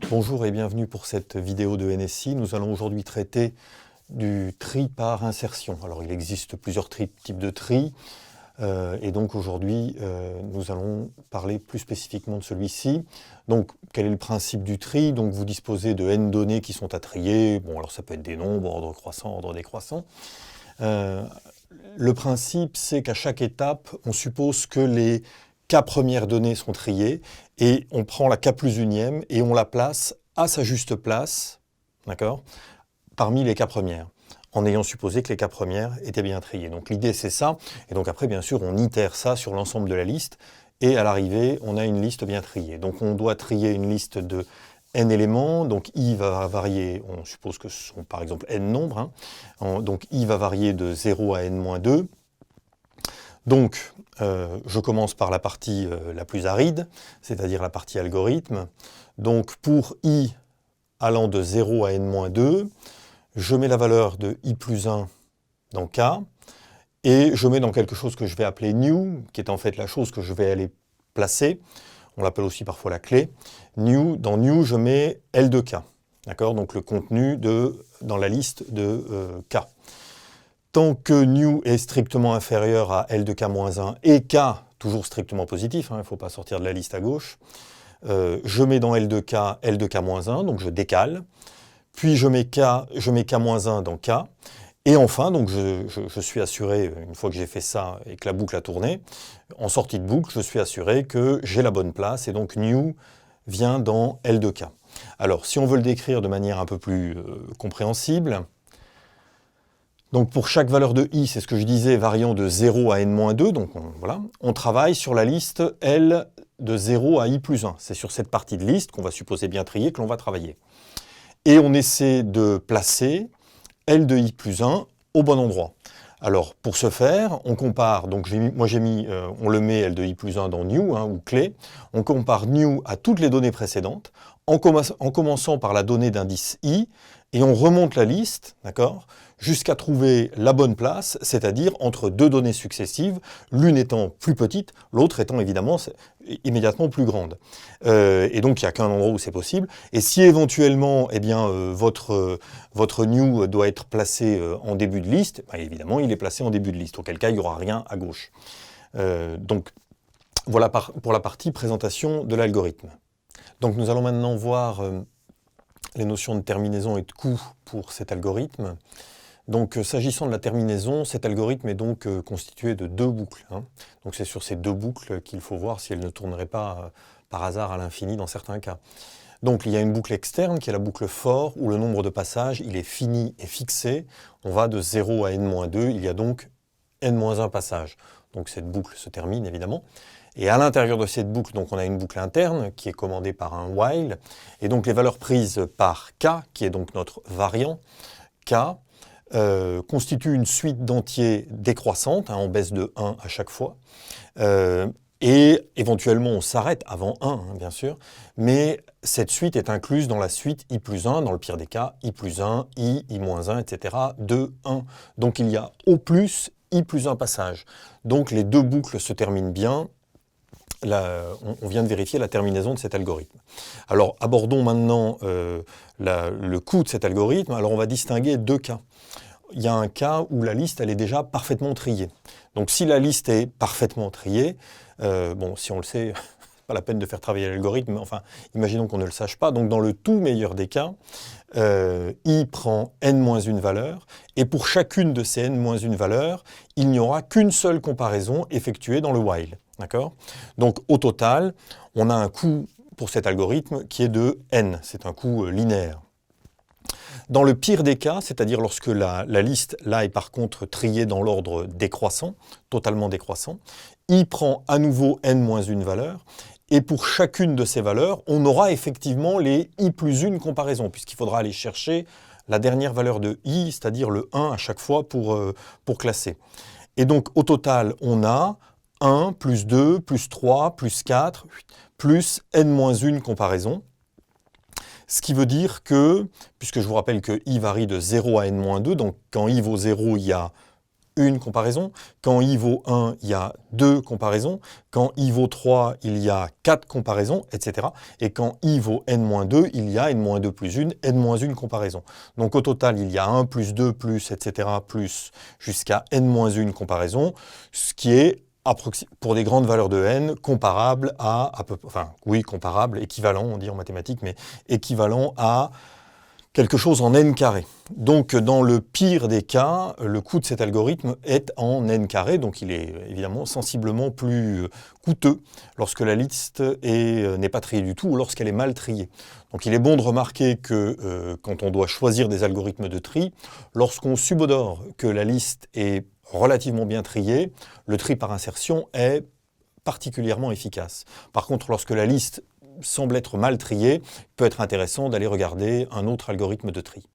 Bonjour et bienvenue pour cette vidéo de NSI. Nous allons aujourd'hui traiter du tri par insertion. Alors il existe plusieurs types de tri et donc aujourd'hui nous allons parler plus spécifiquement de celui-ci. Donc quel est le principe du tri? Donc vous disposez de n données qui sont à trier. Bon, alors ça peut être des nombres, ordre croissant, ordre décroissant. Le principe, c'est qu'à chaque étape, on suppose que les K premières données sont triées et on prend la K plus unième et on la place à sa juste place, d'accord, parmi les K premières, en ayant supposé que les K premières étaient bien triées. Donc l'idée c'est ça, et donc après bien sûr on itère ça sur l'ensemble de la liste, et à l'arrivée on a une liste bien triée. Donc on doit trier une liste de n éléments, donc i va varier, on suppose que ce sont par exemple n nombres, hein, donc i va varier de 0 à n-2. Donc, je commence par la partie la plus aride, c'est-à-dire la partie algorithme. Donc, pour i allant de 0 à n-2, je mets la valeur de i plus 1 dans k, et je mets dans quelque chose que je vais appeler new, qui est en fait la chose que je vais aller placer. On l'appelle aussi parfois la clé. New, dans new, je mets L de k. D'accord? Donc, le contenu dans la liste de k. Tant que new est strictement inférieur à L de k-1 et k toujours strictement positif, il ne faut pas sortir de la liste à gauche, je mets dans L de k-1, donc je décale, puis je mets k-1 dans k, et enfin, donc je suis assuré, une fois que j'ai fait ça et que la boucle a tourné, en sortie de boucle, je suis assuré que j'ai la bonne place, et donc new vient dans L de k. Alors, si on veut le décrire de manière un peu plus compréhensible, donc pour chaque valeur de i, c'est ce que je disais, variant de 0 à n-2, donc voilà, on travaille sur la liste L de 0 à i plus 1. C'est sur cette partie de liste qu'on va supposer bien trier que l'on va travailler. Et on essaie de placer L de i plus 1 au bon endroit. Alors pour ce faire, on compare, donc on le met L de i plus 1 dans new, ou clé, on compare new à toutes les données précédentes, en commençant par la donnée d'indice i, et on remonte la liste, d'accord, jusqu'à trouver la bonne place, c'est-à-dire entre deux données successives, l'une étant plus petite, l'autre étant évidemment immédiatement plus grande. Et donc il n'y a qu'un endroit où c'est possible. Et si éventuellement votre new doit être placé en début de liste, évidemment il est placé en début de liste, auquel cas il n'y aura rien à gauche. Donc voilà pour la partie présentation de l'algorithme. Donc nous allons maintenant voir les notions de terminaison et de coût pour cet algorithme. Donc s'agissant de la terminaison, cet algorithme est donc constitué de deux boucles. Donc c'est sur ces deux boucles qu'il faut voir si elles ne tourneraient pas par hasard à l'infini dans certains cas. Donc il y a une boucle externe qui est la boucle for, où le nombre de passages il est fini et fixé. On va de 0 à n-2, il y a donc n-1 passages. Donc cette boucle se termine évidemment. Et à l'intérieur de cette boucle, donc on a une boucle interne qui est commandée par un while. Et donc les valeurs prises par k, qui est donc notre variant, k, constitue une suite d'entiers décroissantes, on baisse de 1 à chaque fois, et éventuellement on s'arrête avant 1, bien sûr, mais cette suite est incluse dans la suite i plus 1, dans le pire des cas, i plus 1, i-1, etc., de 1. Donc il y a au plus i plus 1 passage. Donc les deux boucles se terminent bien. On vient de vérifier la terminaison de cet algorithme. Alors abordons maintenant le coût de cet algorithme. Alors on va distinguer deux cas. Il y a un cas où la liste elle est déjà parfaitement triée. Donc si la liste est parfaitement triée, bon si on le sait, pas la peine de faire travailler l'algorithme, mais enfin imaginons qu'on ne le sache pas. Donc dans le tout meilleur des cas, i prend n-1 valeur, et pour chacune de ces n-1 valeurs, il n'y aura qu'une seule comparaison effectuée dans le while. D'accord? Donc au total, on a un coût pour cet algorithme qui est de n, c'est un coût linéaire. Dans le pire des cas, c'est-à-dire lorsque la liste là est par contre triée dans l'ordre décroissant, totalement décroissant, i prend à nouveau n-1 valeur, et pour chacune de ces valeurs, on aura effectivement les i plus 1 comparaisons, puisqu'il faudra aller chercher la dernière valeur de i, c'est-à-dire le 1 à chaque fois pour classer. Et donc au total, on a 1, plus 2, plus 3, plus 4, plus n-1 comparaison. Ce qui veut dire que, puisque je vous rappelle que i varie de 0 à n-2, donc quand i vaut 0, il y a une comparaison. Quand i vaut 1, il y a 2 comparaisons. Quand i vaut 3, il y a 4 comparaisons, etc. Et quand i vaut n-2, il y a n-2 plus 1, n-1 comparaison. Donc au total, il y a 1 plus 2 plus, etc. plus jusqu'à n-1 comparaison, ce qui est pour des grandes valeurs de n, comparable à peu près, enfin oui, comparable, équivalent, on dit en mathématiques, mais équivalent à quelque chose en n carré. Donc dans le pire des cas, le coût de cet algorithme est en n carré, donc il est évidemment sensiblement plus coûteux lorsque la liste n'est pas triée du tout ou lorsqu'elle est mal triée. Donc il est bon de remarquer que quand on doit choisir des algorithmes de tri, lorsqu'on subodore que la liste est relativement bien triée, le tri par insertion est particulièrement efficace. Par contre, lorsque la liste semble être mal triée, il peut être intéressant d'aller regarder un autre algorithme de tri.